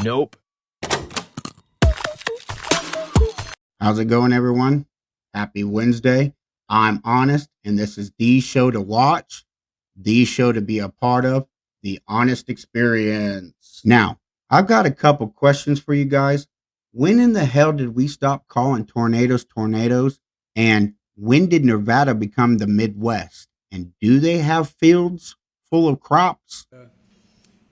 Nope. How's it going, everyone? Happy Wednesday. I'm Honest, and this is the show to watch, the show to be a part of, the Honest Experience. Now, I've got a couple questions for you guys. When in the hell did we stop calling tornadoes tornadoes? And when did Nevada become the Midwest? And do they have fields full of crops?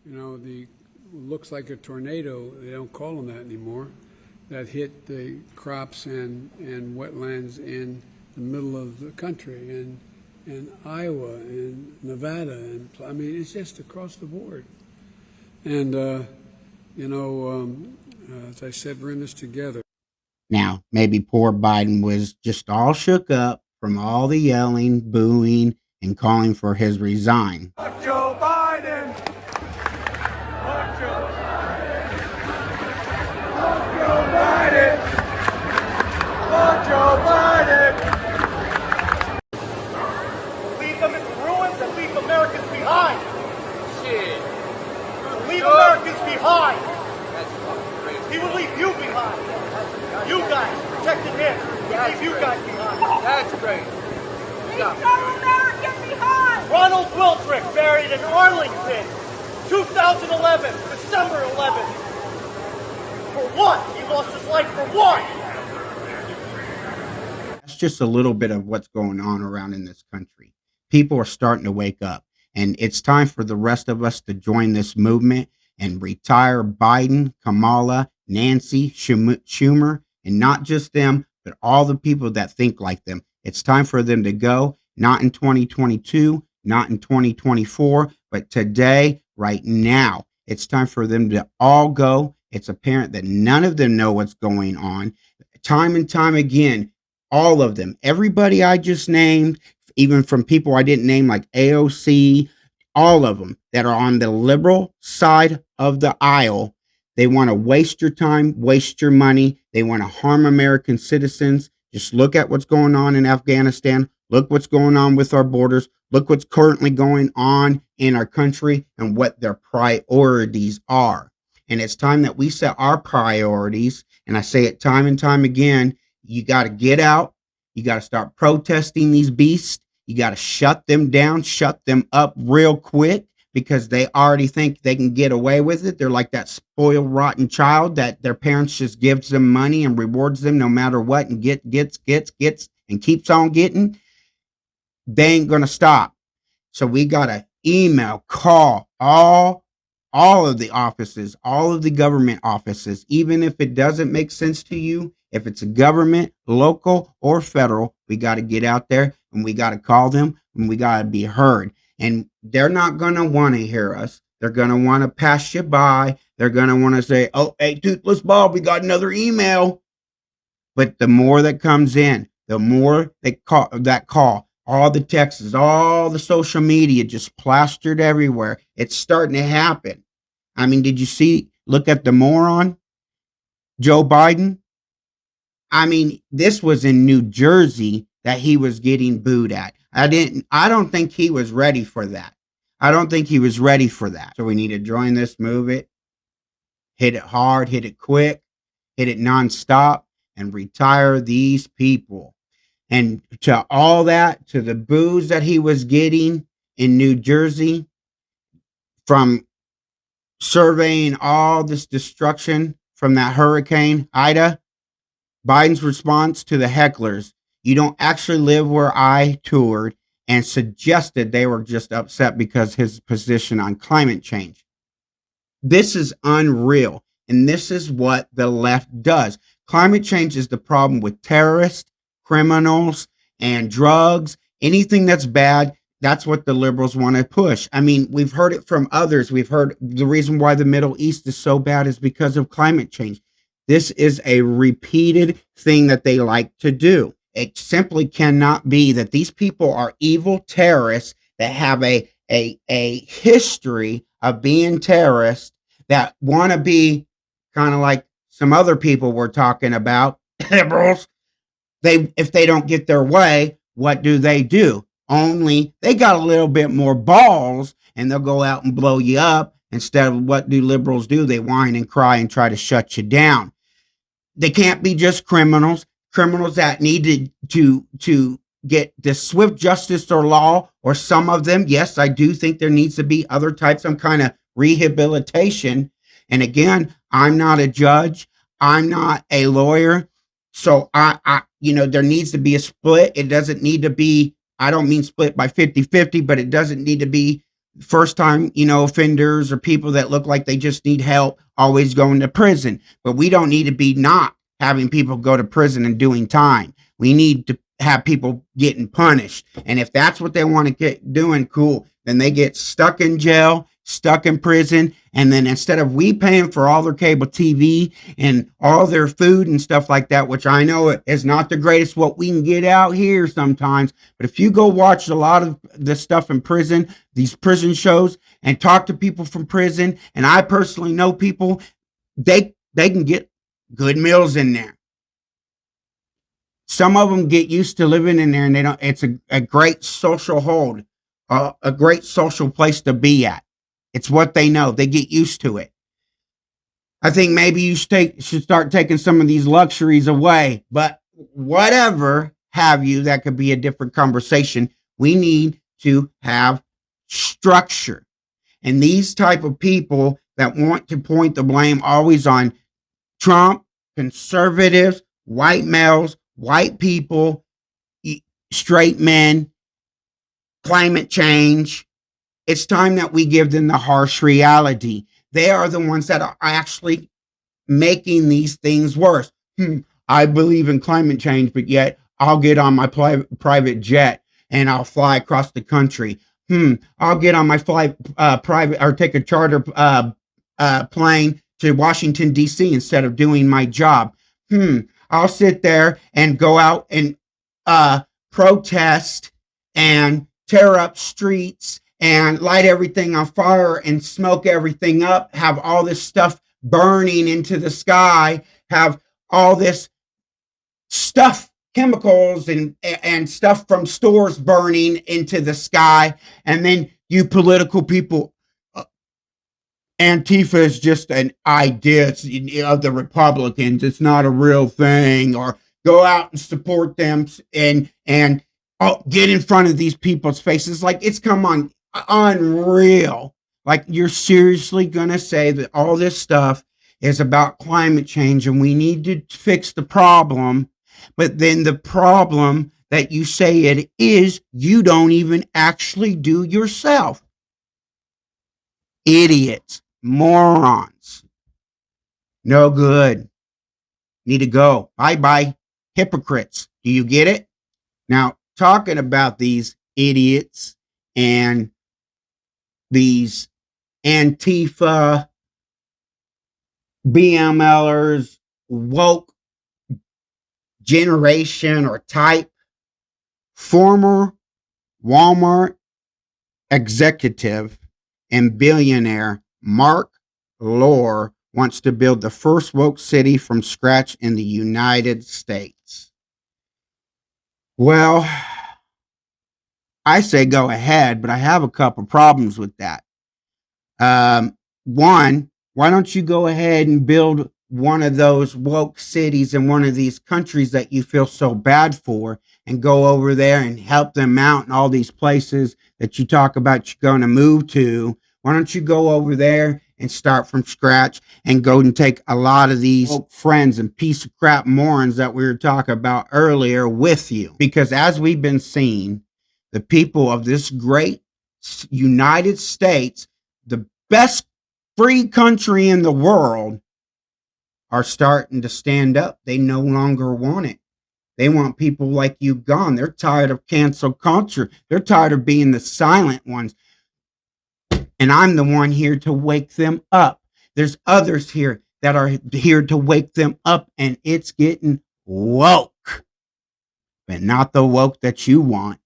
The looks like a tornado, they don't call them that anymore, that hit the crops and wetlands in the middle of the country, and Iowa and Nevada, and I mean, it's just across the board. And, as I said, we're in this together. Now, maybe poor Biden was just all shook up from all the yelling, booing, and calling for his resign. Fuck Joe Biden! Fuck Joe Biden! Fuck Joe Biden! Fuck Joe Biden! Leave them in ruins and leave Americans behind! Shit! Leave Americans behind! That's fucking crazy. He would leave you behind! You guys protected him! He would leave you guys behind! That's crazy! Leave Americans behind! Ronald Wildrick buried in Arlington, 2011, December 11th. For what? He lost his life for what? That's just a little bit of what's going on around in this country. People are starting to wake up, and it's time for the rest of us to join this movement and retire Biden, Kamala, Nancy, Schumer, and not just them, but all the people that think like them. It's time for them to go, not in 2022, not in 2024, but today, right now. It's time for them to all go. It's apparent that none of them know what's going on. Time and time again, all of them, everybody I just named, even from people I didn't name like AOC, all of them that are on the liberal side of the aisle, they want to waste your time, waste your money. They want to harm American citizens. Just look at what's going on in Afghanistan. Look what's going on with our borders. Look what's currently going on in our country and what their priorities are. And it's time that we set our priorities. And I say it time and time again, you got to get out. You got to start protesting these beasts. You got to shut them down, shut them up real quick, because they already think they can get away with it. They're like that spoiled, rotten child that their parents just gives them money and rewards them no matter what, and gets, and keeps on getting. They ain't going to stop. So we got to email, call all of the offices, all of the government offices, even if it doesn't make sense to you. If it's a government, local or federal, we got to get out there and we got to call them and we got to be heard. And they're not going to want to hear us. They're going to want to pass you by. They're going to want to say, oh, hey, Toothless Bob, we got another email. But the more that comes in, the more they call, all the texts, all the social media just plastered everywhere. It's starting to happen. I mean, did you see, look at the moron, Joe Biden? I mean, this was in New Jersey that he was getting booed at. I don't think he was ready for that. So we need to join this movement, hit it hard, hit it quick, hit it nonstop, and retire these people. And to all that, to the boos that he was getting in New Jersey from surveying all this destruction from that Hurricane Ida, Biden's response to the hecklers: you don't actually live where I toured, and suggested they were just upset because his position on climate change. This is unreal. And this is what the left does. Climate change is the problem with terrorists, criminals, and drugs. Anything that's bad, that's what the liberals want to push. I mean, we've heard it from others. We've heard the reason why the Middle East is so bad is because of climate change. This is a repeated thing that they like to do. It simply cannot be that these people are evil terrorists that have a history of being terrorists that want to be kind of like some other people we're talking about, liberals. If they don't get their way, what do? Only they got a little bit more balls, and they'll go out and blow you up Instead of what do liberals do? They whine and cry and try to shut you down. They can't be just criminals that need to get the swift justice or law, or some of them. Yes, I do think there needs to be other types, some kind of rehabilitation. And again, I'm not a judge. I'm not a lawyer. So there needs to be a split. It doesn't need to be, I don't mean split by 50-50, but it doesn't need to be first time, offenders or people that look like they just need help always going to prison. But we don't need to be not having people go to prison and doing time. We need to have people getting punished. And if that's what they want to get doing, cool. Then they get stuck in jail, stuck in prison. And then instead of we paying for all their cable TV and all their food and stuff like that, which I know is not the greatest what we can get out here sometimes. But if you go watch a lot of the stuff in prison, these prison shows, and talk to people from prison, and I personally know people, they can get good meals in there. Some of them get used to living in there, and they don't. It's a great social hold, a great social place to be at. It's what they know. They get used to it. I think maybe you should start taking some of these luxuries away, but whatever have you, that could be a different conversation. We need to have structure. And these type of people that want to point the blame always on Trump, conservatives, white males, white people, straight men, climate change. It's time that we give them the harsh reality. They are the ones that are actually making these things worse. I believe in climate change, but yet I'll get on my private jet and I'll fly across the country. I'll get on my private, or take a charter plane to Washington, D.C. instead of doing my job. I'll sit there and go out and protest and tear up streets and light everything on fire and smoke everything up, have all this stuff burning into the sky, have all this stuff, chemicals and stuff from stores burning into the sky. And then you political people, Antifa is just an idea of the Republicans. It's not a real thing. Or go out and support them and get in front of these people's faces. Like, it's come on, unreal. Like, you're seriously gonna say that all this stuff is about climate change and we need to fix the problem, but then the problem that you say it is, you don't even actually do yourself. Idiots. Morons. No good. Need to go. Bye-bye. Hypocrites. Do you get it? Now, talking about these idiots and these Antifa, BMLers, woke generation or type, former Walmart executive and billionaire Mark Lohr wants to build the first woke city from scratch in the United States. Well, I say go ahead, but I have a couple problems with that. One, why don't you go ahead and build one of those woke cities in one of these countries that you feel so bad for, and go over there and help them out in all these places that you talk about you're going to move to? Why don't you go over there and start from scratch and go and take a lot of these friends and piece of crap morons that we were talking about earlier with you? Because as we've been seeing, the people of this great United States, the best free country in the world, are starting to stand up. They no longer want it. They want people like you gone. They're tired of cancel culture. They're tired of being the silent ones. And I'm the one here to wake them up. There's others here that are here to wake them up, and it's getting woke, but not the woke that you want.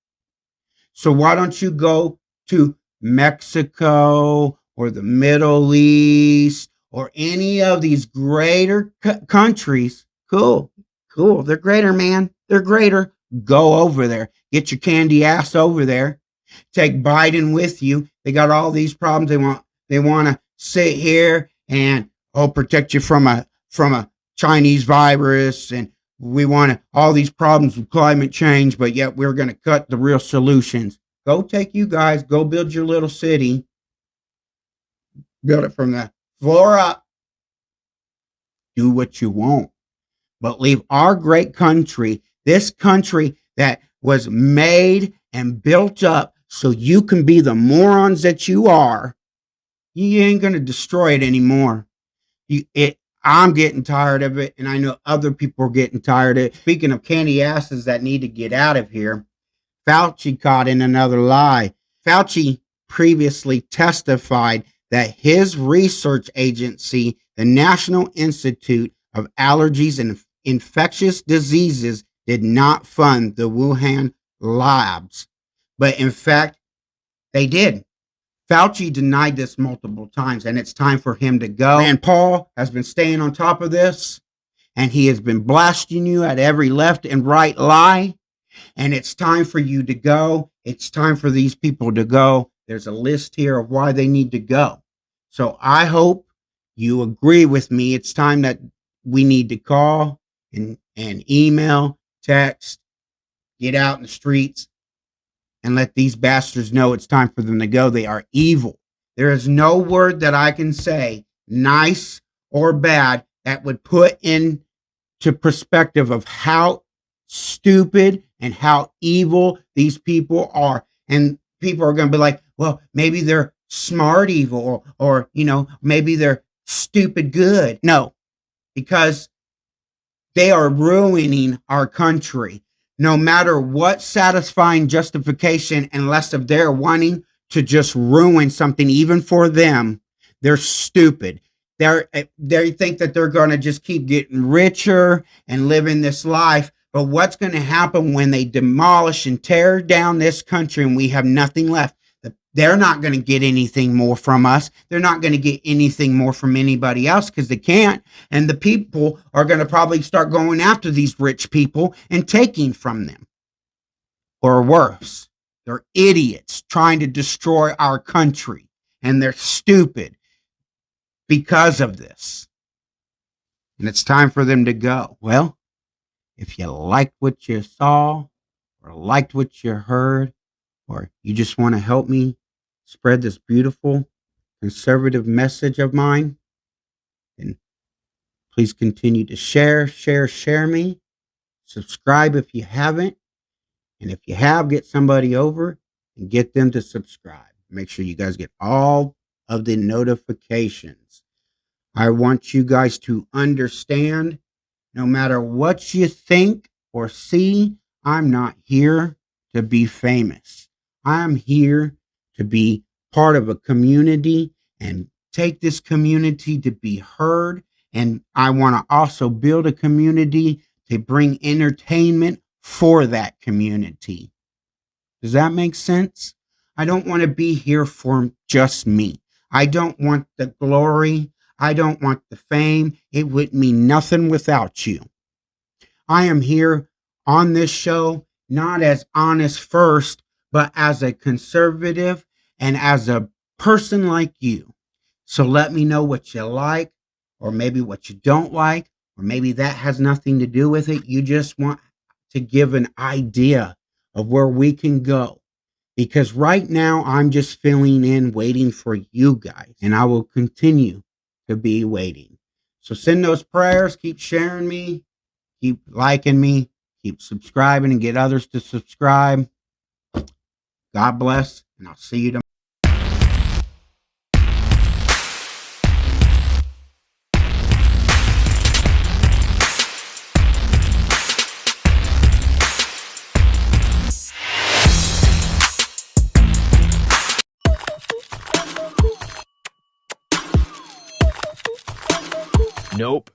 So why don't you go to Mexico or the Middle East or any of these greater countries? Cool. They're greater, man. They're greater. Go over there. Get your candy ass over there. Take Biden with you. They got all these problems. They want to sit here and protect you from a Chinese virus, and we want all these problems with climate change, but yet we're going to cut the real solutions. Go take you guys, go build your little city, build it from the floor up, do what you want, but leave our great country, this country that was made and built up so you can be the morons that you are. You ain't going to destroy it anymore. I'm getting tired of it, and I know other people are getting tired of it. Speaking of candy asses that need to get out of here, Fauci caught in another lie. Fauci previously testified that his research agency, the National Institute of Allergies and Infectious Diseases, did not fund the Wuhan labs. But in fact, they did. Fauci denied this multiple times, and it's time for him to go. Rand Paul has been staying on top of this, and he has been blasting you at every left and right lie, and it's time for you to go. It's time for these people to go. There's a list here of why they need to go. So I hope you agree with me. It's time that we need to call and email, text, get out in the streets, and let these bastards know it's time for them to go. They are evil. There is no word that I can say, nice or bad, that would put into perspective of how stupid and how evil these people are. And people are going to be like, well, maybe they're smart evil, or maybe they're stupid good. No, because they are ruining our country. No matter what satisfying justification, unless if they're wanting to just ruin something, even for them, they're stupid. They think that they're going to just keep getting richer and living this life. But what's going to happen when they demolish and tear down this country and we have nothing left? They're not going to get anything more from us. They're not going to get anything more from anybody else because they can't. And the people are going to probably start going after these rich people and taking from them. Or worse, they're idiots trying to destroy our country. And they're stupid because of this. And it's time for them to go. Well, if you liked what you saw or liked what you heard, or you just want to help me spread this beautiful conservative message of mine, then please continue to share me. Subscribe if you haven't. And if you have, get somebody over and get them to subscribe. Make sure you guys get all of the notifications. I want you guys to understand, no matter what you think or see, I'm not here to be famous. I'm here to be part of a community and take this community to be heard. And I want to also build a community to bring entertainment for that community. Does that make sense? I don't want to be here for just me. I don't want the glory. I don't want the fame. It would mean nothing without you. I am here on this show, not as Honest First, but as a conservative and as a person like you. So let me know what you like, or maybe what you don't like, or maybe that has nothing to do with it. You just want to give an idea of where we can go. Because right now I'm just filling in, waiting for you guys. And I will continue to be waiting. So send those prayers, keep sharing me, keep liking me, keep subscribing, and get others to subscribe. God bless, and I'll see you tomorrow. Nope.